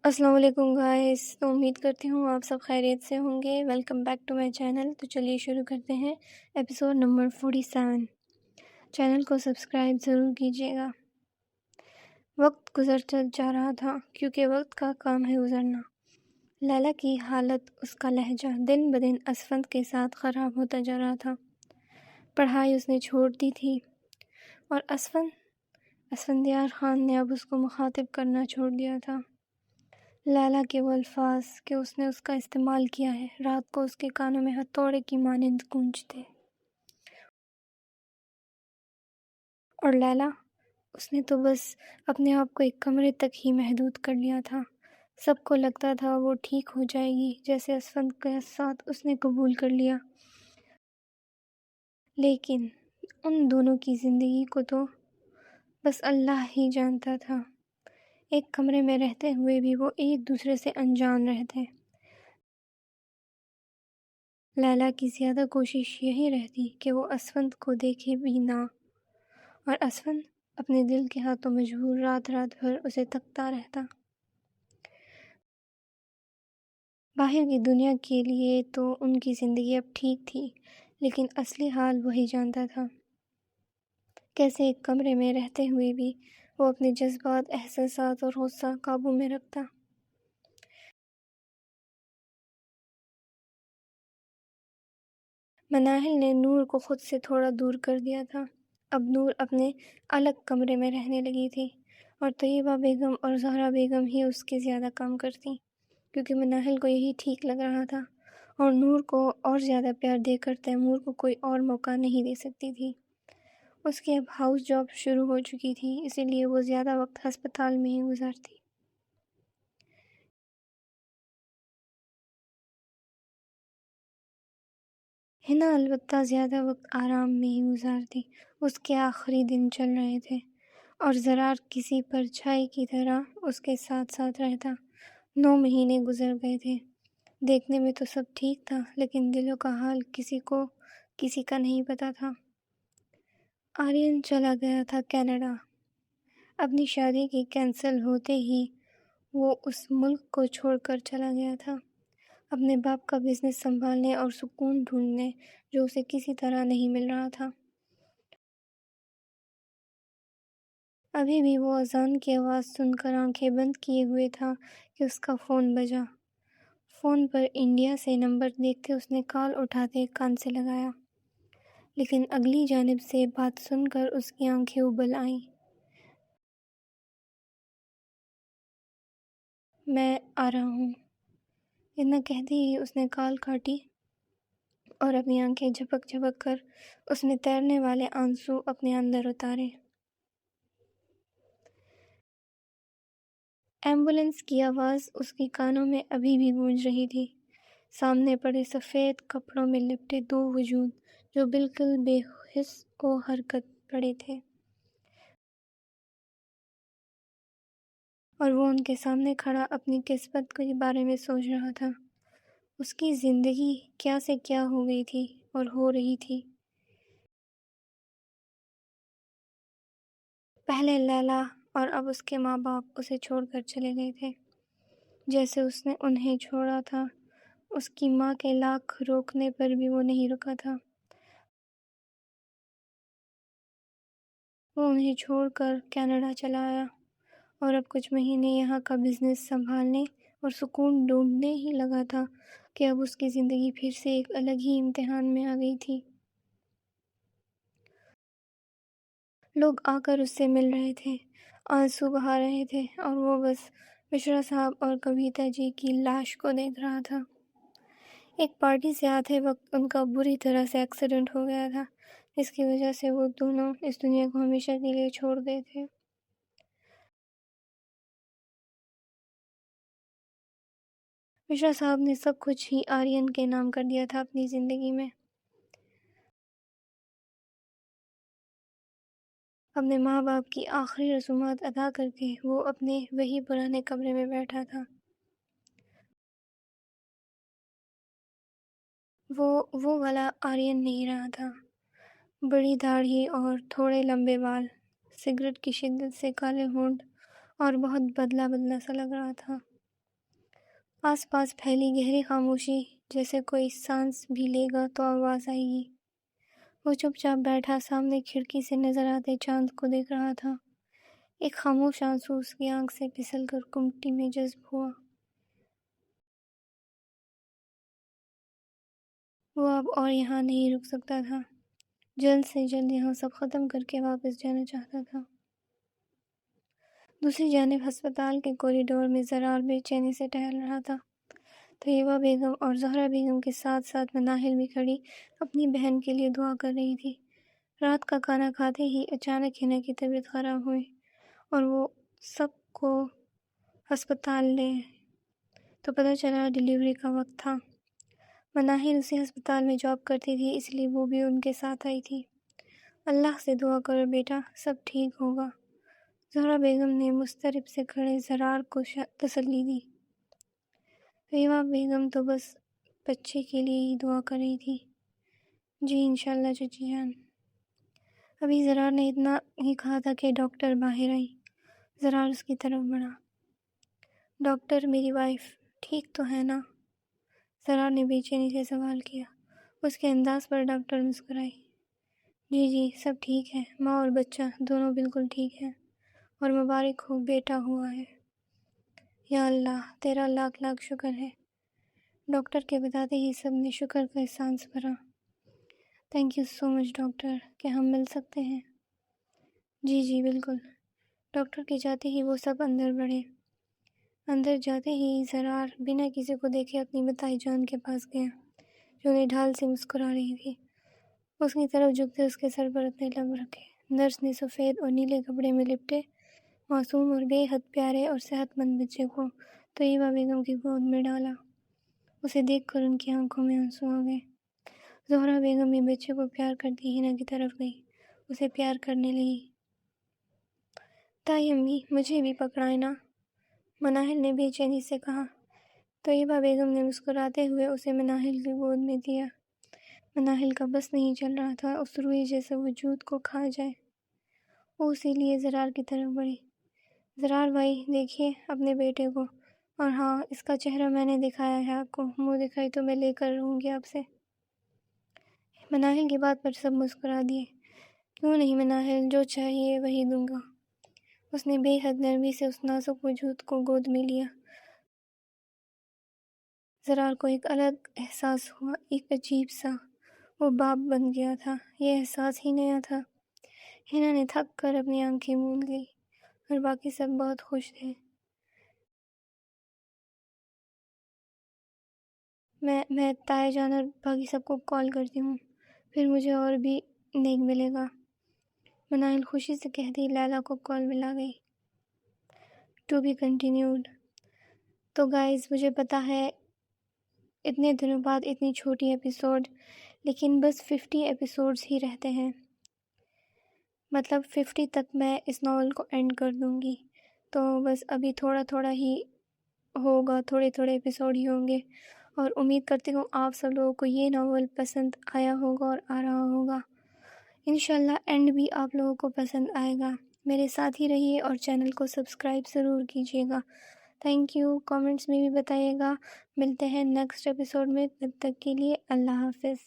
السلام علیکم گائز، تو امید کرتی ہوں آپ سب خیریت سے ہوں گے۔ Welcome back to my channel. تو چلیے شروع کرتے ہیں ایپیسوڈ نمبر 47۔ چینل کو سبسکرائب ضرور کیجیے گا۔ وقت گزرتا جا رہا تھا کیونکہ وقت کا کام ہے گزرنا۔ لیلا کی حالت، اس کا لہجہ دن بدن اسفند کے ساتھ خراب ہوتا جا رہا تھا۔ پڑھائی اس نے چھوڑ دی تھی اور اسفندیار خان نے اب اس کو مخاطب کرنا چھوڑ دیا تھا۔ لیلا کے وہ الفاظ کہ اس نے اس کا استعمال کیا ہے رات کو اس کے کانوں میں ہتھوڑے کی مانند گونجتے۔ اور لیلا، اس نے تو بس اپنے آپ کو ایک کمرے تک ہی محدود کر لیا تھا۔ سب کو لگتا تھا وہ ٹھیک ہو جائے گی، جیسے اسفند کے ساتھ اس نے قبول کر لیا۔ لیکن ان دونوں کی زندگی کو تو بس اللہ ہی جانتا تھا۔ ایک کمرے میں رہتے ہوئے بھی وہ ایک دوسرے سے انجان رہتے۔ لیلا کی زیادہ کوشش یہی رہتی کہ وہ اسفند کو دیکھے بھی نہ، اور اسفند اپنے دل کے ہاتھوں مجبور رات رات بھر اسے تکتا رہتا۔ باہر کی دنیا کے لیے تو ان کی زندگی اب ٹھیک تھی، لیکن اصلی حال وہی جانتا تھا۔ کیسے ایک کمرے میں رہتے ہوئے بھی وہ اپنے جذبات، احساسات اور غصہ قابو میں رکھتا۔ مناہل نے نور کو خود سے تھوڑا دور کر دیا تھا۔ اب نور اپنے الگ کمرے میں رہنے لگی تھی اور طیبہ بیگم اور زہرا بیگم ہی اس کے زیادہ کام کرتی، کیونکہ مناہل کو یہی ٹھیک لگ رہا تھا اور نور کو اور زیادہ پیار دے کر تیمور کو کوئی اور موقع نہیں دے سکتی تھی۔ اس کی اب ہاؤس جاب شروع ہو چکی تھی، اسی لیے وہ زیادہ وقت ہسپتال میں ہی گزارتی۔ ہنا البتہ زیادہ وقت آرام میں ہی گزارتی۔ اس کے آخری دن چل رہے تھے اور زرار کسی پرچھائی کی طرح اس کے ساتھ ساتھ رہتا۔ 9 مہینے گزر گئے تھے۔ دیکھنے میں تو سب ٹھیک تھا، لیکن دلوں کا حال کسی کا نہیں پتا تھا۔ آرین چلا گیا تھا کینیڈا۔ اپنی شادی کی کینسل ہوتے ہی وہ اس ملک کو چھوڑ کر چلا گیا تھا، اپنے باپ کا بزنس سنبھالنے اور سکون ڈھونڈنے جو اسے کسی طرح نہیں مل رہا تھا۔ ابھی بھی وہ اذان کی آواز سن کر آنکھیں بند کیے ہوئے تھا کہ اس کا فون بجا۔ فون پر انڈیا سے نمبر دیکھ کے اس نے کال اٹھاتے کان سے لگایا، لیکن اگلی جانب سے بات سن کر اس کی آنکھیں ابل آئیں۔ میں آ رہا ہوں، اتنا کہتے ہی اس نے کال کاٹی اور اپنی آنکھیں جھپک جھپک کر اس میں تیرنے والے آنسو اپنے اندر اتارے۔ ایمبولینس کی آواز اس کی کانوں میں ابھی بھی گونج رہی تھی۔ سامنے پڑے سفید کپڑوں میں لپٹے 2 وجود جو بالکل بے حس و حرکت پڑے تھے، اور وہ ان کے سامنے کھڑا اپنی قسمت کے بارے میں سوچ رہا تھا۔ اس کی زندگی کیا سے کیا ہو گئی تھی اور ہو رہی تھی۔ پہلے لیلا اور اب اس کے ماں باپ اسے چھوڑ کر چلے گئے تھے، جیسے اس نے انہیں چھوڑا تھا۔ اس کی ماں کے لاکھ روکنے پر بھی وہ نہیں رکا تھا۔ وہ انہیں چھوڑ کر کینیڈا چلا آیا اور اب کچھ مہینے یہاں کا بزنس سنبھالنے اور سکون ڈھونڈنے ہی لگا تھا کہ اب اس کی زندگی پھر سے ایک الگ ہی امتحان میں آ گئی تھی۔ لوگ آ کر اس سے مل رہے تھے، آنسو بہا رہے تھے، اور وہ بس مشرا صاحب اور کویتا جی کی لاش کو دیکھ رہا تھا۔ ایک پارٹی سے آتے وقت ان کا بری طرح سے ایکسیڈنٹ ہو گیا تھا، جس کی وجہ سے وہ دونوں اس دنیا کو ہمیشہ کے لیے چھوڑ گئے تھے۔ مشرا صاحب نے سب کچھ ہی آرین کے نام کر دیا تھا اپنی زندگی میں۔ اپنے ماں باپ کی آخری رسومات ادا کر کے وہ اپنے وہی پرانے کمرے میں بیٹھا تھا۔ وہ والا آرین نہیں رہا تھا۔ بڑی داڑھی اور تھوڑے لمبے بال، سگریٹ کی شدت سے کالے ہونٹ، اور بہت بدلا بدلا سا لگ رہا تھا۔ آس پاس پھیلی گہری خاموشی، جیسے کوئی سانس بھی لے گا تو آواز آئے گی۔ وہ چپ چاپ بیٹھا سامنے کھڑکی سے نظر آتے چاند کو دیکھ رہا تھا۔ ایک خاموش آنسو اس کی آنکھ سے پھسل کر کمٹی میں جذب ہوا۔ وہ اب اور یہاں نہیں رک سکتا تھا، جلد سے جلد یہاں سب ختم کر کے واپس جانا چاہتا تھا۔ دوسری جانب ہسپتال کے کوریڈور میں زرار بے چینی سے ٹہل رہا تھا۔ طیبہ بیگم اور زہرا بیگم کے ساتھ ساتھ مناہل بھی کھڑی اپنی بہن کے لیے دعا کر رہی تھی۔ رات کا کھانا کھاتے ہی اچانک ہنا کی طبیعت خراب ہوئی اور وہ سب کو ہسپتال لے تو پتہ چلا ڈیلیوری کا وقت تھا۔ مناہل اسی ہسپتال میں جاب کرتی تھی، اس لیے وہ بھی ان کے ساتھ آئی تھی۔ اللہ سے دعا کرو بیٹا، سب ٹھیک ہوگا، زہرا بیگم نے مضطرب سے کھڑے زرار کو تسلی دی۔ طیبہ بیگم تو بس بچے کے لیے ہی دعا کر رہی تھی۔ جی انشاءاللہ چچی جان۔ ابھی زرار نے اتنا ہی کہا تھا کہ ڈاکٹر باہر آئی۔ زرار اس کی طرف بڑھا۔ ڈاکٹر، میری وائف ٹھیک تو ہے نا؟ زرار نے بے چینی سے سوال کیا۔ اس کے انداز پر ڈاکٹر مسکرائی۔ جی جی سب ٹھیک ہے، ماں اور بچہ دونوں بالکل ٹھیک ہیں، اور مبارک ہو بیٹا ہوا ہے۔ یا اللہ تیرا لاکھ لاکھ شکر ہے۔ ڈاکٹر کے بتاتے ہی سب نے شکر کا سانس بھرا۔ Thank you so much doctor, کہ ہم مل سکتے ہیں؟ جی جی بالکل۔ ڈاکٹر کے جاتے ہی وہ سب اندر بڑھے۔ اندر جاتے ہی زرار بنا کسی کو دیکھے اپنی بتائی جان کے پاس گیا، جو انہیں ڈھال سے مسکرا رہی تھی۔ اس کی طرف جھکتے اس کے سر پر اپنے لب رکھے۔ نرس نے سفید اور نیلے کپڑے میں لپٹے معصوم اور بے حد پیارے اور صحت مند بچے کو طیبہ بیگم کی گود میں ڈالا۔ اسے دیکھ کر ان کی آنکھوں میں آنسو آ گئے۔ زہرا بیگم بھی بچے کو پیار کرتی ہنا کی طرف گئی، اسے پیار کرنے لگی۔ تائی امی مجھے بھی پکڑائے نا، مناہل نے بے چینی سے کہا۔ طیبہ بیگم نے مسکراتے ہوئے اسے مناہل کی گود میں دیا۔ مناہل کا بس نہیں چل رہا تھا، اس روئی جیسے وجود کو کھا جائے۔ وہ اسی لیے زرار کی طرف بڑھی۔ زرار بھائی دیکھیے اپنے بیٹے کو، اور ہاں اس کا چہرہ میں نے دکھایا ہے آپ کو، منہ دکھائی تو میں لے کر رہوں گی آپ سے۔ مناہل کی بات پر سب مسکرا دیے۔ کیوں نہیں مناہل، جو چاہیے وہی دوں گا۔ اس نے بے حد نرمی سے اس نازک وجود کو گود میں لیا۔ زرار کو ایک الگ احساس ہوا، ایک عجیب سا، وہ باپ بن گیا تھا، یہ احساس ہی نیا تھا۔ ہنا نے تھک کر اپنی آنکھیں موند لی، اور باقی سب بہت خوش تھے۔ میں تائے جان اور باقی سب کو کال کرتی ہوں، پھر مجھے اور بھی نیک ملے گا، مناہل خوشی سے کہتی لیلا کو کال ملا گئی۔ To be continued. تو گائز مجھے پتا ہے اتنے دنوں بعد اتنی چھوٹی ایپیسوڈ، لیکن بس 50 ایپیسوڈز ہی رہتے ہیں، مطلب 50 تک میں اس ناول کو اینڈ کر دوں گی، تو بس ابھی تھوڑا تھوڑا ہی ہوگا، تھوڑے تھوڑے ایپیسوڈ ہی ہوں گے، اور امید کرتی ہوں آپ سب لوگوں کو یہ ناول پسند آیا ہوگا اور آ رہا ہوگا۔ انشاءاللہ اینڈ بھی آپ لوگوں کو پسند آئے گا۔ میرے ساتھ ہی رہیے اور چینل کو سبسکرائب ضرور کیجیے گا۔ تھینک یو، کامنٹس میں بھی بتائیے گا۔ ملتے ہیں نیکسٹ ایپیسوڈ میں، تب تک کے لیے اللہ حافظ۔